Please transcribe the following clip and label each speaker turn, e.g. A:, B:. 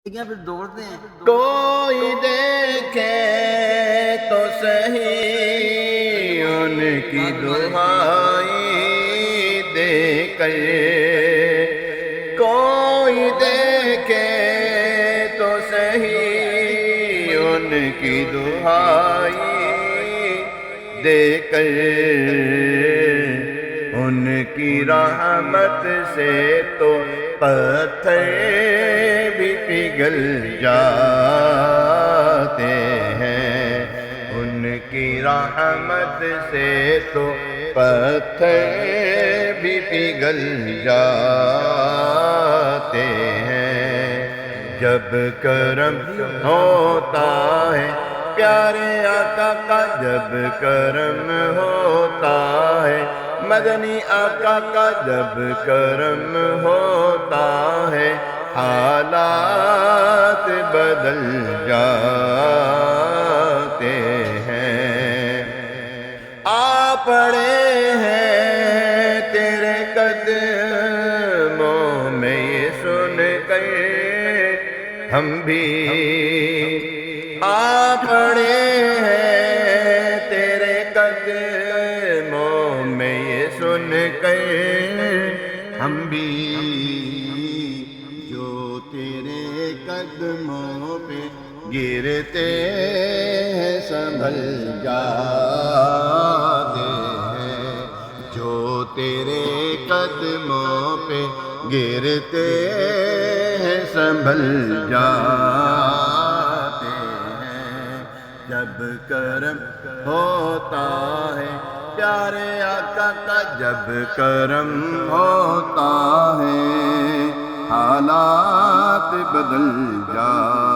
A: پھر دوڑتے ہیں.
B: کوئی دیکھے تو صحیح ان کی دہائی دے کر، کوئی دیکھے تو صحیح ان کی دہائی دے کر، ان کی رحمت سے تو پتھر بھی پگھل جاتے ہیں، ان کی رحمت سے تو پتھر بھی پگھل جاتے ہیں۔ جب کرم ہوتا ہے پیارے آقا کا، جب کرم ہوتا ہے مدنی آقا کا، جب کرم ہوتا ہے حالات بدل جاتے ہیں۔ آ پڑے ہیں تیرے قدموں میں یہ سن کر ہم بھی، آ پڑے ہیں تیرے قدموں میں یہ سن کر ہم بھی، جو تیرے قدموں پہ گرتے ہیں سنبھل جاتے ہیں، جو تیرے قدموں پہ گرتے ہیں سنبھل جاتے ہیں۔ جب کرم ہوتا ہے پیارے آقا کا، جب کرم ہوتا ہے حالات بدل جاتے ہیں۔